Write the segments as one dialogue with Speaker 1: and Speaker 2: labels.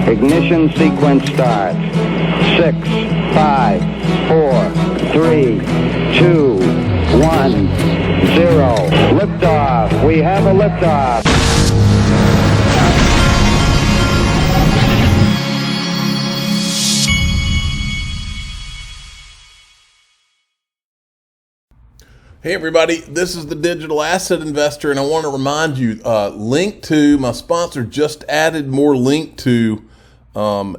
Speaker 1: Ignition sequence starts. 6, 5, 4, 3, 2, 1, 0. Liftoff. We have a liftoff.
Speaker 2: Hey everybody, this is the Digital Asset Investor, and I want to remind you, link to my sponsor just added more link to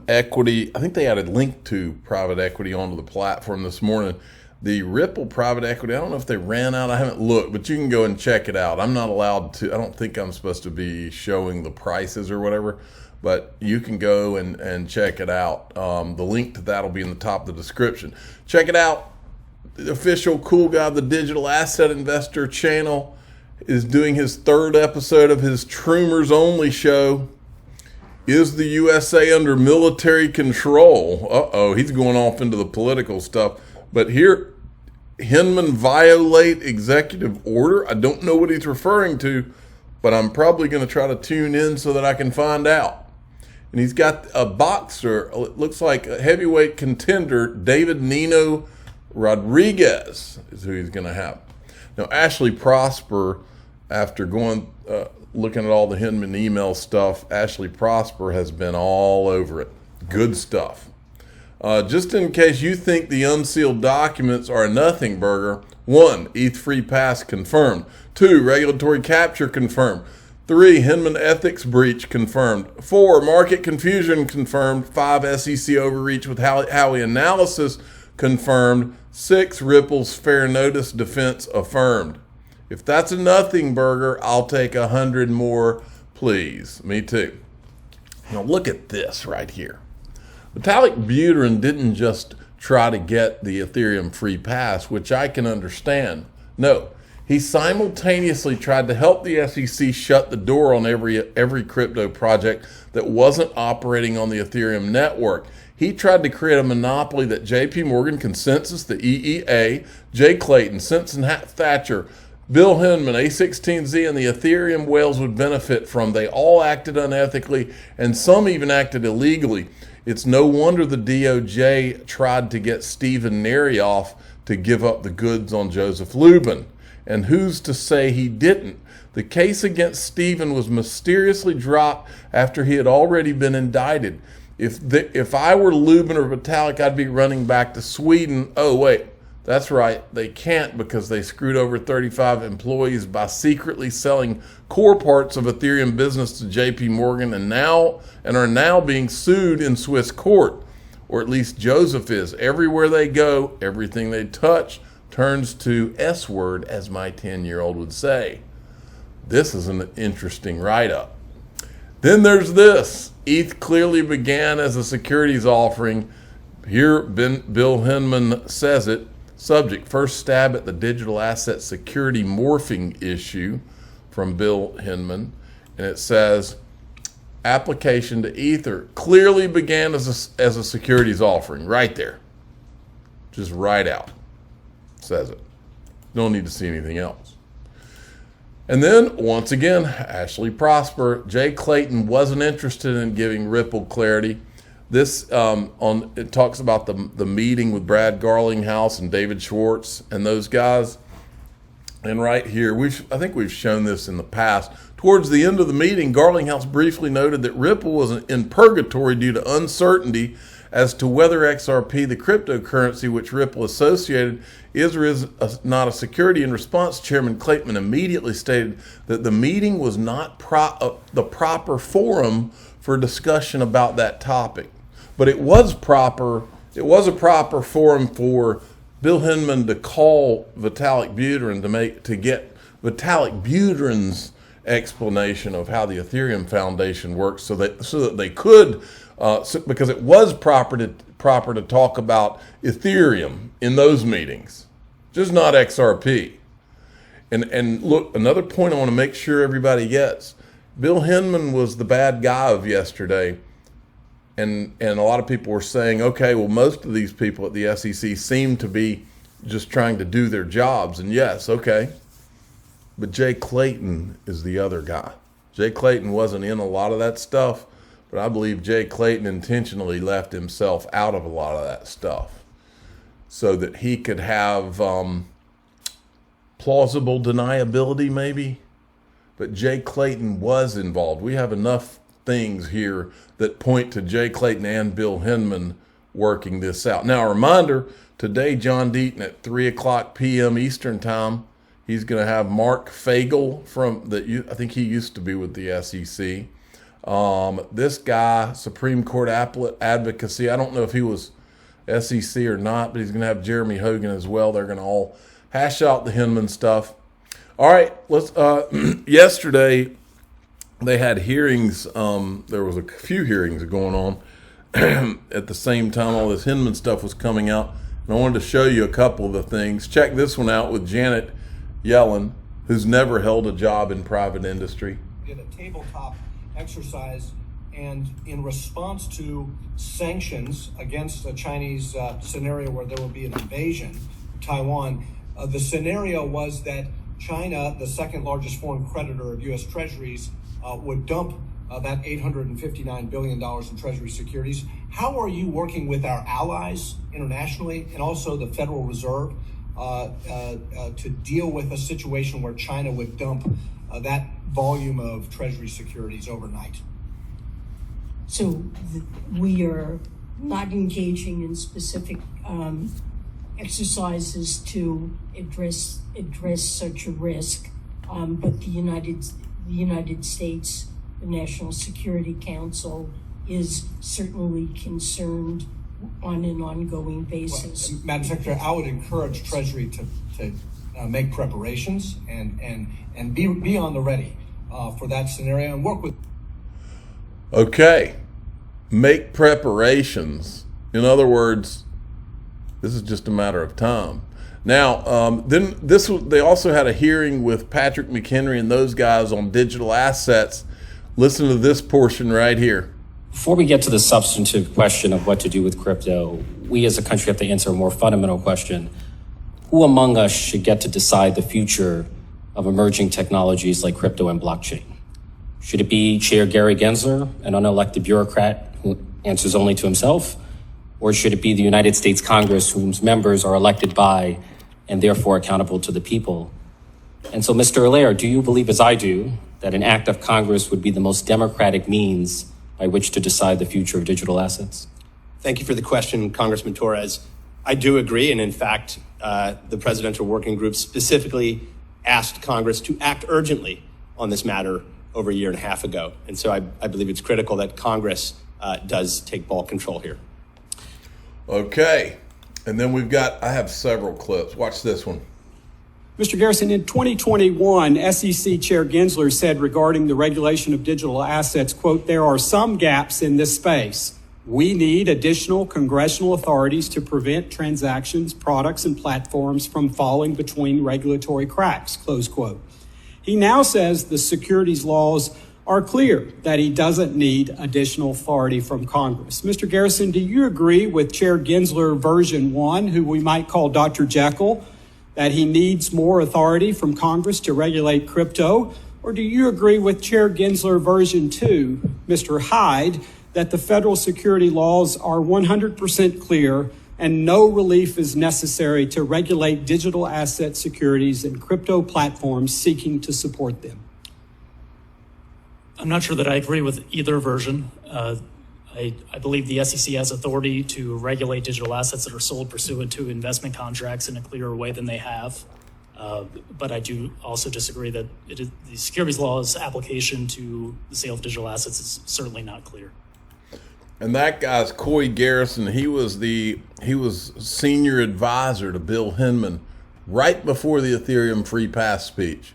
Speaker 2: equity. I think they added link to private equity onto the platform this morning. The Ripple private equity, I don't know if they ran out, I haven't looked, but you can go and check it out. I'm not allowed to, I don't think I'm supposed to be showing the prices or whatever, but you can go and check it out. The link to that will be in the top of the description. Check it out. The official cool guy of the Digital Asset Investor channel is doing his third episode of his Troomers Only show. Is the USA under military control? Uh-oh, he's going off into the political stuff. But here, Hinman violate executive order. I don't know what he's referring to, but I'm probably going to try to tune in so that I can find out. And he's got a boxer, it looks like a heavyweight contender, David Nino Rodriguez is who he's going to have. Now, Ashley Prosper, after going looking at all the Hinman email stuff, Ashley Prosper has been all over it. Good stuff. Just in case you think the unsealed documents are a nothing burger: 1, ETH free pass confirmed. 2, regulatory capture confirmed. 3, Hinman ethics breach confirmed. 4, market confusion confirmed. 5, SEC overreach with Howey analysis confirmed. 6, Ripple's fair notice defense affirmed. If that's a nothing burger, I'll take 100 more, please. Me too. Now look at this right here. Vitalik Buterin didn't just try to get the Ethereum free pass, which I can understand. No, he simultaneously tried to help the SEC shut the door on every crypto project that wasn't operating on the Ethereum network. He tried to create a monopoly that JP Morgan, Consensus, the EEA, Jay Clayton, Simpson Thatcher, Bill Hinman, A16Z, and the Ethereum whales would benefit from. They all acted unethically, and some even acted illegally. It's no wonder the DOJ tried to get Stephen Narioff to give up the goods on Joseph Lubin. And who's to say he didn't? The case against Stephen was mysteriously dropped after he had already been indicted. If I were Lubin or Vitalik, I'd be running back to Sweden. Oh, wait, that's right. They can't because they screwed over 35 employees by secretly selling core parts of Ethereum business to JP Morgan and are now being sued in Swiss court. Or at least Joseph is. Everywhere they go, everything they touch turns to S word, as my 10-year-old would say. This is an interesting write-up. Then there's this. ETH clearly began as a securities offering. Here, Bill Hinman says it. Subject: first stab at the digital asset security morphing issue from Bill Hinman. And it says, application to Ether clearly began as a securities offering. Right there. Just right out. Says it. Don't need to see anything else. And then, once again, Ashley Prosper. Jay Clayton wasn't interested in giving Ripple clarity. This it talks about the meeting with Brad Garlinghouse and David Schwartz and those guys. And right here, I think we've shown this in the past. Towards the end of the meeting, Garlinghouse briefly noted that Ripple was in purgatory due to uncertainty as to whether XRP, the cryptocurrency which Ripple associated, is or is not a security. In response, Chairman Clayton immediately stated that the meeting was not the proper forum for discussion about that topic. But it was a proper forum for Bill Hinman to call Vitalik Buterin to get Vitalik Buterin's explanation of how the Ethereum Foundation works, so that they could, because it was proper to talk about Ethereum in those meetings, just not XRP. And look, another point I want to make sure everybody gets: Bill Hinman was the bad guy of yesterday. And a lot of people were saying, okay, well, most of these people at the SEC seem to be just trying to do their jobs. And yes, okay. But Jay Clayton is the other guy. Jay Clayton wasn't in a lot of that stuff, but I believe Jay Clayton intentionally left himself out of a lot of that stuff so that he could have plausible deniability maybe. But Jay Clayton was involved. We have enough things here that point to Jay Clayton and Bill Hinman working this out. Now, a reminder, today, John Deaton at 3 o'clock p.m. Eastern time, he's going to have Mark Fagel I think he used to be with the SEC. This guy, Supreme Court advocacy, I don't know if he was SEC or not, but he's going to have Jeremy Hogan as well. They're going to all hash out the Hinman stuff. All right, let's. Yesterday, they had hearings. There was a few hearings going on at the same time all this Hinman stuff was coming out. And I wanted to show you a couple of the things. Check this one out with Janet Yellen, who's never held a job in private industry.
Speaker 3: Did a tabletop exercise, and in response to sanctions against a Chinese scenario where there will be an invasion of Taiwan, the scenario was that China, the second largest foreign creditor of U.S. Treasuries, would dump that $859 billion in Treasury securities. How are you working with our allies internationally and also the Federal Reserve to deal with a situation where China would dump that volume of Treasury securities overnight?
Speaker 4: So we are not engaging in specific exercises to address such a risk, but the United States, the National Security Council, is certainly concerned on an ongoing basis.
Speaker 3: Well, Madam Secretary, I would encourage Treasury to make preparations and be on the ready for that scenario and work with.
Speaker 2: Okay, make preparations. In other words, this is just a matter of time. Now, they also had a hearing with Patrick McHenry and those guys on digital assets. Listen to this portion right here.
Speaker 5: Before we get to the substantive question of what to do with crypto, we as a country have to answer a more fundamental question. Who among us should get to decide the future of emerging technologies like crypto and blockchain? Should it be Chair Gary Gensler, an unelected bureaucrat who answers only to himself? Or should it be the United States Congress, whose members are elected by and therefore accountable to the people? And so, Mr. Allaire, do you believe, as I do, that an act of Congress would be the most democratic means by which to decide the future of digital assets?
Speaker 6: Thank you for the question, Congressman Torres. I do agree, and in fact, the Presidential Working Group specifically asked Congress to act urgently on this matter over a year and a half ago. And so I believe it's critical that Congress does take ball control here.
Speaker 2: Okay, and then I have several clips. Watch this one.
Speaker 7: Mr. Garrison, in 2021, SEC Chair Gensler said regarding the regulation of digital assets, quote, "There are some gaps in this space. We need additional congressional authorities to prevent transactions, products, and platforms from falling between regulatory cracks," close quote. He now says the securities laws are clear, that he doesn't need additional authority from Congress. Mr. Garrison, do you agree with Chair Gensler version 1, who we might call Dr. Jekyll, that he needs more authority from Congress to regulate crypto? Or do you agree with Chair Gensler version 2, Mr. Hyde, that the federal security laws are 100% clear and no relief is necessary to regulate digital asset securities and crypto platforms seeking to support them?
Speaker 8: I'm not sure that I agree with either version. I believe the SEC has authority to regulate digital assets that are sold pursuant to investment contracts in a clearer way than they have. But I do also disagree that the securities law's application to the sale of digital assets is certainly not clear.
Speaker 2: And that guy's Coy Garrison. He was senior advisor to Bill Hinman right before the Ethereum free pass speech.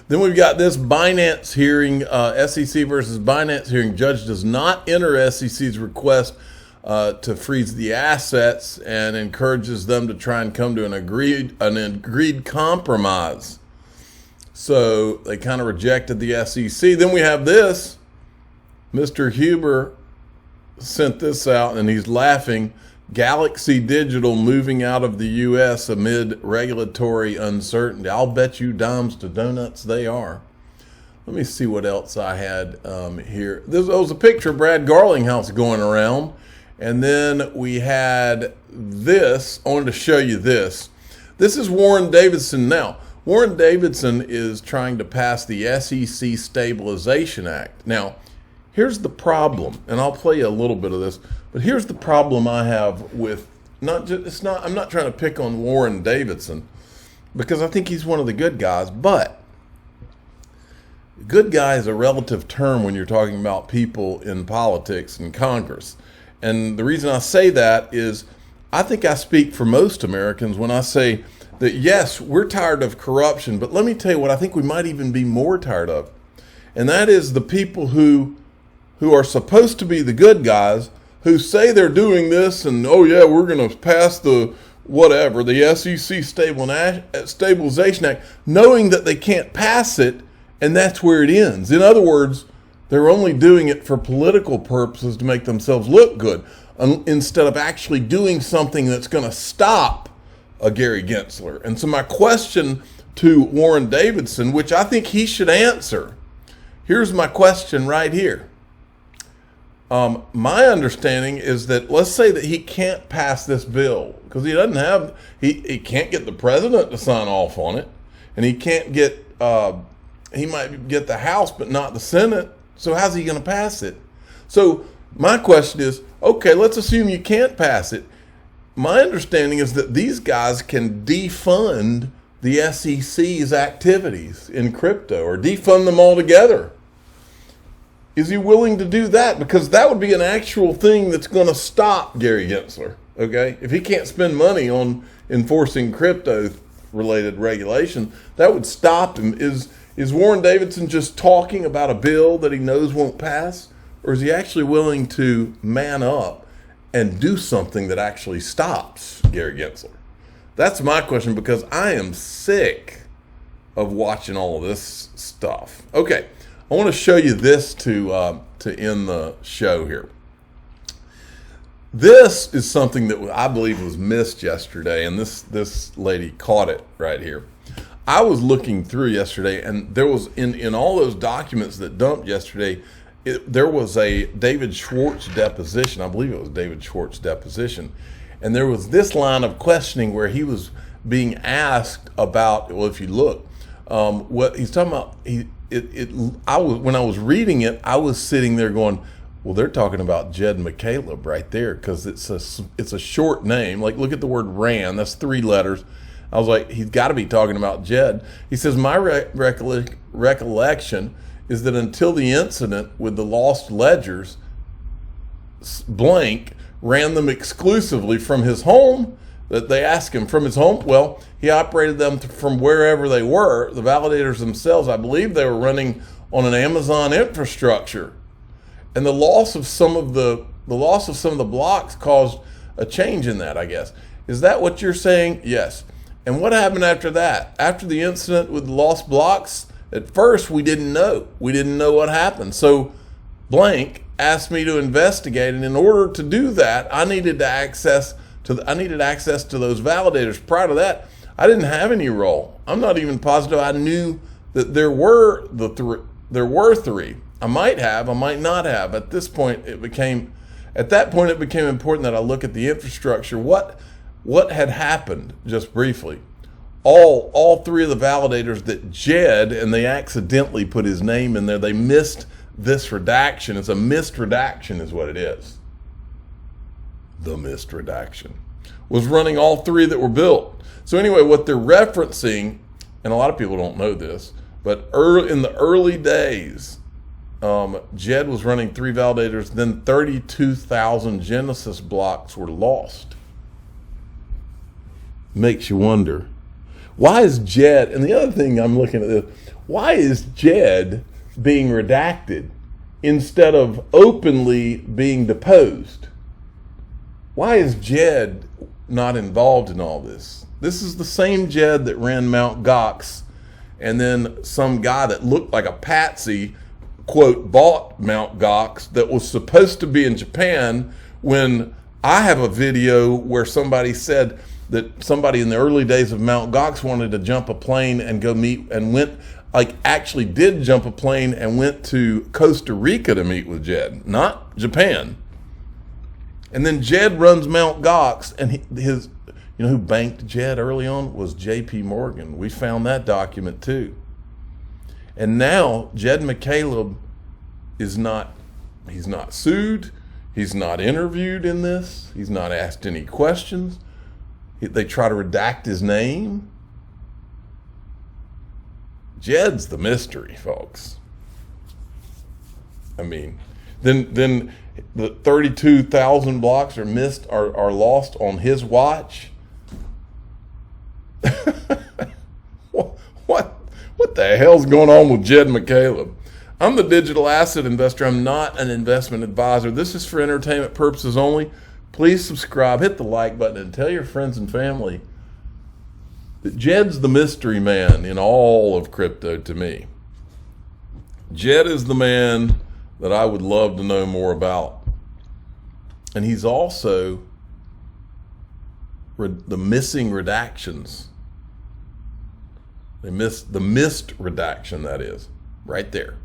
Speaker 2: Then we've got this Binance hearing, SEC versus Binance hearing. Judge does not enter SEC's request to freeze the assets and encourages them to try and come to an agreed compromise. So they kind of rejected the SEC. Then we have this. Mr. Huber sent this out, and he's laughing. Galaxy Digital moving out of the U.S. amid regulatory uncertainty. I'll bet you dimes to donuts they are. Let me see what else I had here. There was a picture of Brad Garlinghouse going around. And then we had this. I wanted to show you this. This is Warren Davidson now. Warren Davidson is trying to pass the SEC Stabilization Act. Now, here's the problem, and I'll play you a little bit of this, but here's the problem I have with I'm not trying to pick on Warren Davidson because I think he's one of the good guys, but good guy is a relative term when you're talking about people in politics and Congress. And the reason I say that is I think I speak for most Americans when I say that, yes, we're tired of corruption, but let me tell you what I think we might even be more tired of. And that is the people who are supposed to be the good guys who say they're doing this and, oh, yeah, we're going to pass the whatever, the SEC Stabilization Act, knowing that they can't pass it, and that's where it ends. In other words, they're only doing it for political purposes to make themselves look good instead of actually doing something that's going to stop a Gary Gensler. And so my question to Warren Davidson, which I think he should answer, here's my question right here. My understanding is that, let's say that he can't pass this bill because he doesn't have, he can't get the president to sign off on it, and he can't get, he might get the House but not the Senate. So how's he going to pass it? So my question is, okay, let's assume you can't pass it. My understanding is that these guys can defund the SEC's activities in crypto or defund them altogether. Is he willing to do that? Because that would be an actual thing that's going to stop Gary Gensler, okay? If he can't spend money on enforcing crypto-related regulation, that would stop him. Is Warren Davidson just talking about a bill that he knows won't pass? Or is he actually willing to man up and do something that actually stops Gary Gensler? That's my question, because I am sick of watching all of this stuff. Okay, I want to show you this to end the show here. This is something that I believe was missed yesterday, and this lady caught it right here. I was looking through yesterday, and there was in all those documents that dumped yesterday, there was a David Schwartz deposition. I believe it was David Schwartz deposition. And there was this line of questioning where he was being asked about, well, if you look, what he's talking about, when I was reading it, I was sitting there going, well, they're talking about Jed McCaleb right there, because it's a short name. Like, look at the word Rand, that's 3 letters. I was like, he's got to be talking about Jed. He says, my recollection is that until the incident with the lost ledgers, blank ran them exclusively from his home, that they asked him from his home. Well, he operated them from wherever they were. The validators themselves, I believe they were running on an Amazon infrastructure. And the loss of some of the blocks caused a change in that, I guess. Is that what you're saying? Yes. And what happened after that? After the incident with the lost blocks, at first we didn't know. We didn't know what happened. So blank asked me to investigate, and in order to do that, I needed access to those validators. Prior to that, I didn't have any role. I'm not even positive I knew that there were 3. I might have, I might not have. At that point, it became important that I look at the infrastructure. What had happened, just briefly. All 3 of the validators that Jed, and they accidentally put his name in there, they missed this redaction. It's a missed redaction is what it is. The missed redaction was running all 3 that were built. So anyway, what they're referencing, and a lot of people don't know this, but in the early days, Jed was running 3 validators, then 32,000 Genesis blocks were lost. Makes you wonder, why is Jed, and the other thing I'm looking at this, why is Jed being redacted instead of openly being deposed? Why is Jed not involved in all this? This is the same Jed that ran Mt. Gox, and then some guy that looked like a patsy, quote, bought Mt. Gox that was supposed to be in Japan, when I have a video where somebody said that somebody in the early days of Mt. Gox wanted to jump a plane and go meet, and went like actually did jump a plane and went to Costa Rica to meet with Jed, not Japan. And then Jed runs Mt. Gox, and his, you know who banked Jed early on was J.P. Morgan. We found that document too. And now Jed McCaleb is not, he's not sued, he's not interviewed in this, he's not asked any questions. They try to redact his name. Jed's the mystery, folks. I mean, then the 32,000 blocks are lost on his watch. What the hell's going on with Jed McCaleb? I'm the digital asset investor. I'm not an investment advisor. This is for entertainment purposes only. Please subscribe, hit the like button, and tell your friends and family that Jed's the mystery man in all of crypto to me. Jed is the man that I would love to know more about. And he's also the missing redactions. The missed redaction, that is, right there.